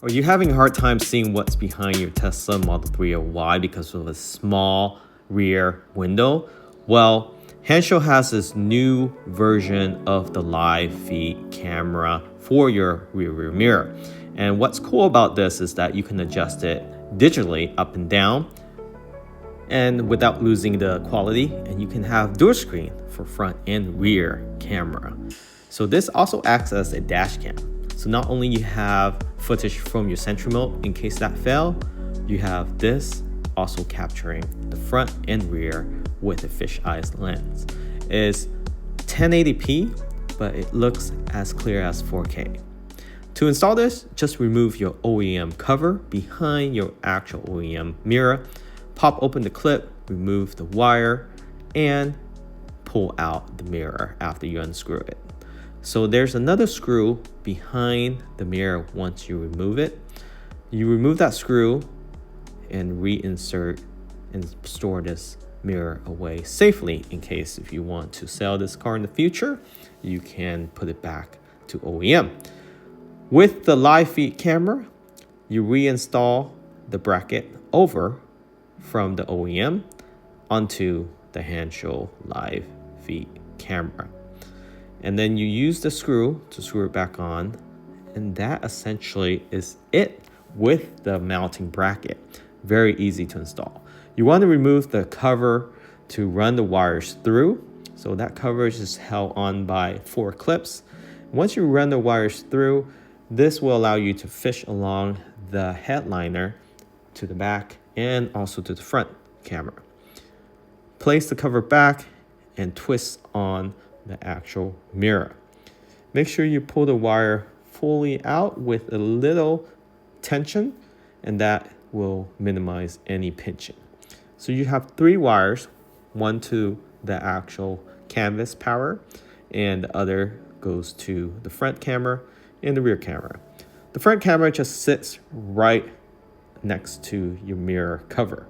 Are you having a hard time seeing what's behind your Tesla Model 3 or Y because of a small rear window? Well, Hansshow has this new version of the live feed camera for your rear mirror. And what's cool about this is that you can adjust it digitally up and down and without losing the quality, and you can have dual screen for front and rear camera. So this also acts as a dash cam. So not only you have footage from your central mode in case that fail, you have this also capturing the front and rear with a fisheye lens. It's 1080p, but it looks as clear as 4K. To install this, just remove your OEM cover behind your actual OEM mirror, pop open the clip, remove the wire, and pull out the mirror after you unscrew it. So there's another screw behind the mirror once you remove it. You remove that screw and reinsert and store this mirror away safely in case if you want to sell this car in the future, you can put it back to OEM. With the live feed camera, you reinstall the bracket over from the OEM onto the Hansshow live feed camera. And then you use the screw to screw it back on, and that essentially is it with the mounting bracket. Very easy to install. You want to remove the cover to run the wires through. So that cover is just held on by 4 clips. Once you run the wires through, this will allow you to fish along the headliner to the back and also to the front camera. Place the cover back and twist on the actual mirror. Make sure you pull the wire fully out with a little tension, and that will minimize any pinching. So you have 3 wires, one to the actual canvas power, and the other goes to the front camera and the rear camera. The front camera just sits right next to your mirror cover.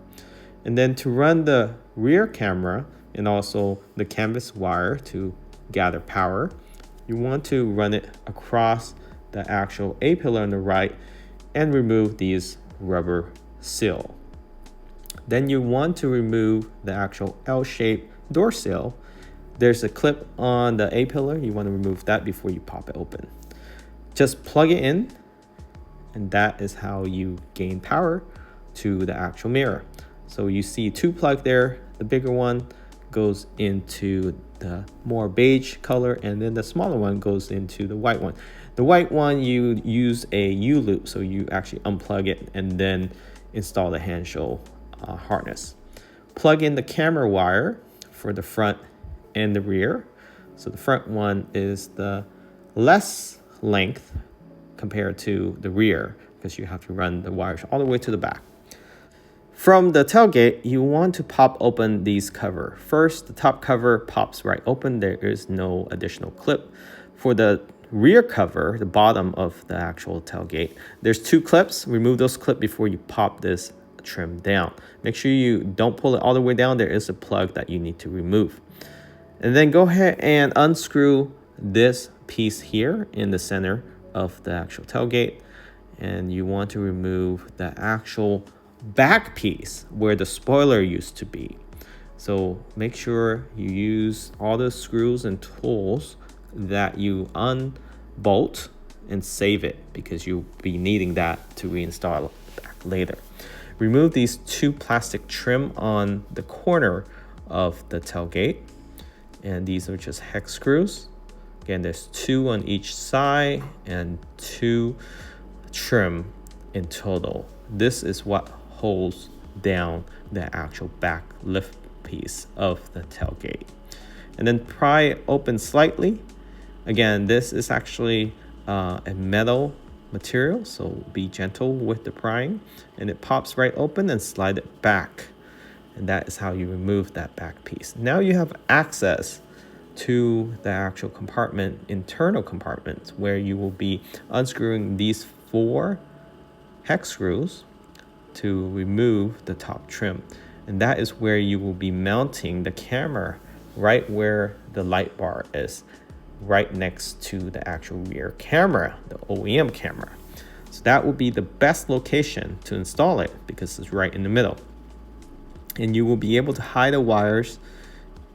And then to run the rear camera and also the canvas wire to gather power, you want to run it across the actual A pillar on the right and remove these rubber seal. Then you want to remove the actual L-shaped door seal. There's a clip on the A pillar. You want to remove that before you pop it open. Just plug it in, and that is how you gain power to the actual mirror. So you see 2 plugs there. The bigger one goes into the more beige color, and then the smaller one goes into the white one. The white one, you use a U-loop, so you actually unplug it and then install the Hansshow harness. Plug in the camera wire for the front and the rear. So the front one is the less length compared to the rear because you have to run the wires all the way to the back. From the tailgate, you want to pop open these cover. First, the top cover pops right open. There is no additional clip. For the rear cover, the bottom of the actual tailgate, there's 2 clips. Remove those clips before you pop this trim down. Make sure you don't pull it all the way down. There is a plug that you need to remove. And then go ahead and unscrew this piece here in the center of the actual tailgate. And you want to remove the actual back piece where the spoiler used to be. So make sure you use all the screws and tools that you unbolt and save it because you'll be needing that to reinstall it back later. Remove these 2 plastic trim on the corner of the tailgate, and these are just hex screws. Again, there's 2 on each side and 2 trim in total. This is what holds down the actual back lift piece of the tailgate. And then pry it open slightly. Again, this is actually a metal material, so be gentle with the prying. And it pops right open and slide it back. And that is how you remove that back piece. Now you have access to the actual compartment, internal compartments, where you will be unscrewing these 4 hex screws to remove the top trim. And that is where you will be mounting the camera right where the light bar is, right next to the actual rear camera, the OEM camera. So that will be the best location to install it because it's right in the middle. And you will be able to hide the wires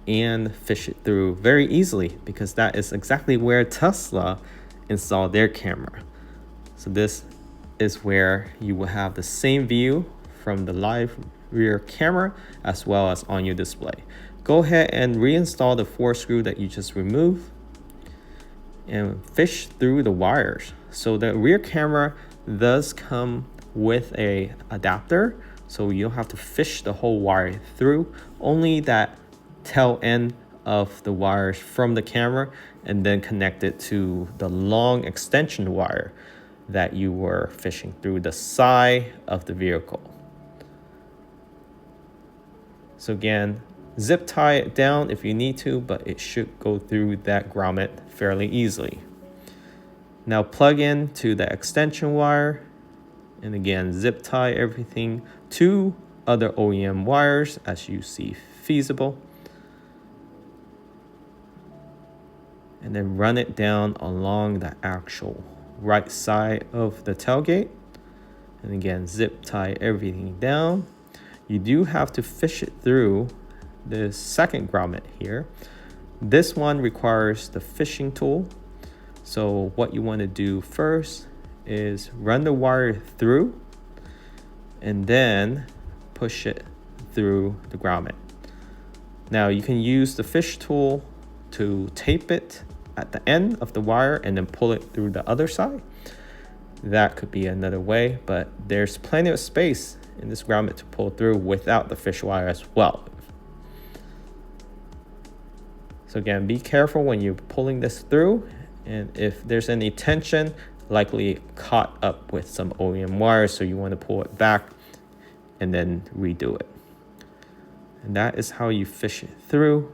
and fish it through very easily because that is exactly where Tesla installed their camera. So this is where you will have the same view from the live rear camera as well as on your display. Go ahead and reinstall the 4 screw that you just removed and fish through the wires. So the rear camera does come with a adapter, so you don't have to fish the whole wire through, only that tail end of the wires from the camera and then connect it to the long extension wire that you were fishing through the side of the vehicle. So again, zip tie it down if you need to, but it should go through that grommet fairly easily. Now plug in to the extension wire, and again, zip tie everything to other OEM wires as you see feasible. And then run it down along the actual right side of the tailgate. And again, zip tie everything down. You do have to fish it through the second grommet here. This one requires the fishing tool. So what you want to do first is run the wire through and then push it through the grommet. Now you can use the fish tool to tape it at the end of the wire and then pull it through the other side. That could be another way, but there's plenty of space in this grommet to pull through without the fish wire as well. So again, be careful when you're pulling this through, and if there's any tension, likely caught up with some OEM wires, so you want to pull it back and then redo it. And that is how you fish it through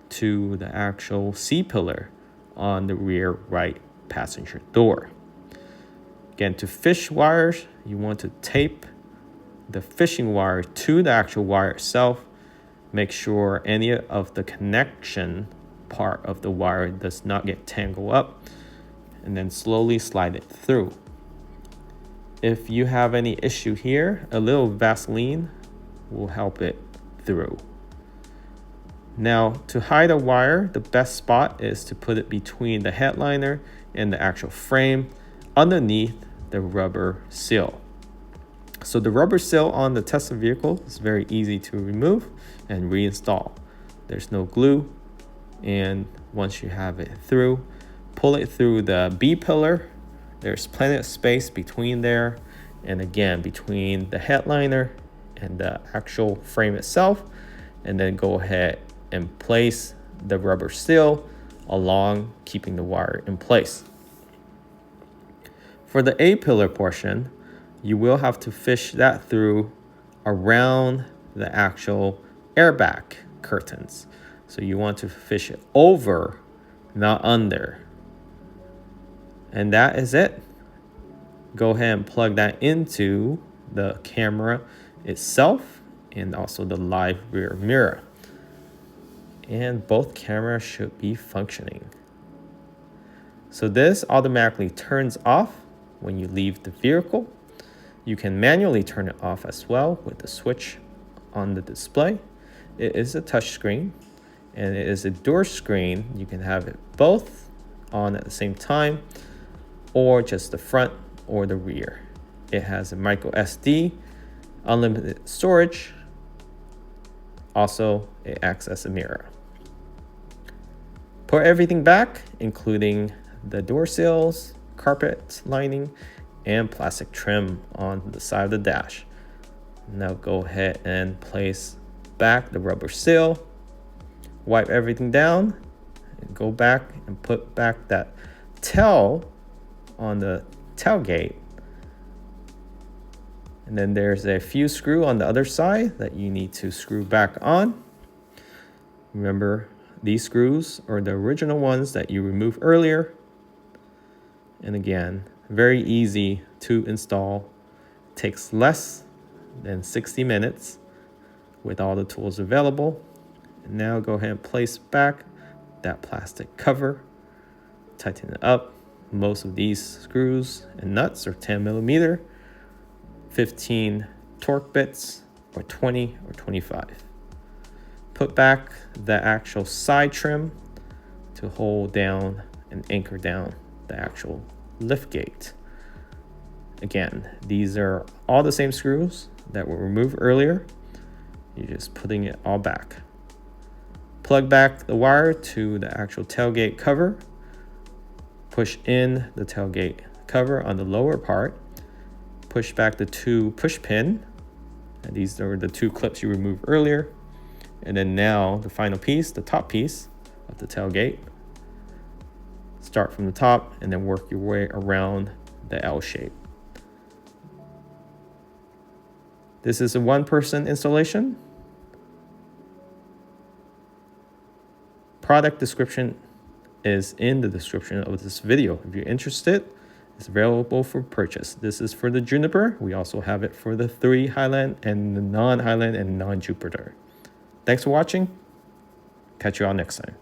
to the actual C-pillar on the rear right passenger door. Again, to fish wires, you want to tape the fishing wire to the actual wire itself. Make sure any of the connection part of the wire does not get tangled up, and then slowly slide it through. If you have any issue here, a little Vaseline will help it through. Now, to hide a wire, the best spot is to put it between the headliner and the actual frame underneath the rubber seal. So the rubber seal on the Tesla vehicle is very easy to remove and reinstall. There's no glue, and once you have it through, pull it through the B pillar. There's plenty of space between there, and again between the headliner and the actual frame itself, and then go ahead and place the rubber seal along, keeping the wire in place. For the A pillar portion, you will have to fish that through around the actual airbag curtains. So you want to fish it over, not under. And that is it. Go ahead and plug that into the camera itself and also the live rear mirror. And both cameras should be functioning. So this automatically turns off when you leave the vehicle. You can manually turn it off as well with the switch on the display. It is a touch screen and it is a door screen. You can have it both on at the same time, or just the front or the rear. It has a micro SD, unlimited storage. Also, it acts as a mirror. Put everything back, including the door sills, carpet lining, and plastic trim on the side of the dash. Now go ahead and place back the rubber seal, wipe everything down, and go back and put back that tail on the tailgate. And then there's a few screws on the other side that you need to screw back on. Remember, these screws are the original ones that you removed earlier. And again, very easy to install. Takes less than 60 minutes with all the tools available. And now go ahead and place back that plastic cover, tighten it up, Most of these screws and nuts are 10 millimeter, 15 torque bits, or 20 or 25. Put back the actual side trim to hold down and anchor down the actual lift gate. Again, these are all the same screws that were removed earlier. You're just putting it all back. Plug back the wire to the actual tailgate cover. Push in the tailgate cover on the lower part. Push back the 2 push pin. And these are the 2 clips you removed earlier. And then now the final piece, the top piece of the tailgate. Start from the top and then work your way around the L shape. This is a 1-person installation. Product description is in the description of this video. If you're interested, it's available for purchase. This is for the Juniper. We also have it for the 3 Highland and the non-Highland and non-Jupiter. Thanks for watching. Catch you all next time.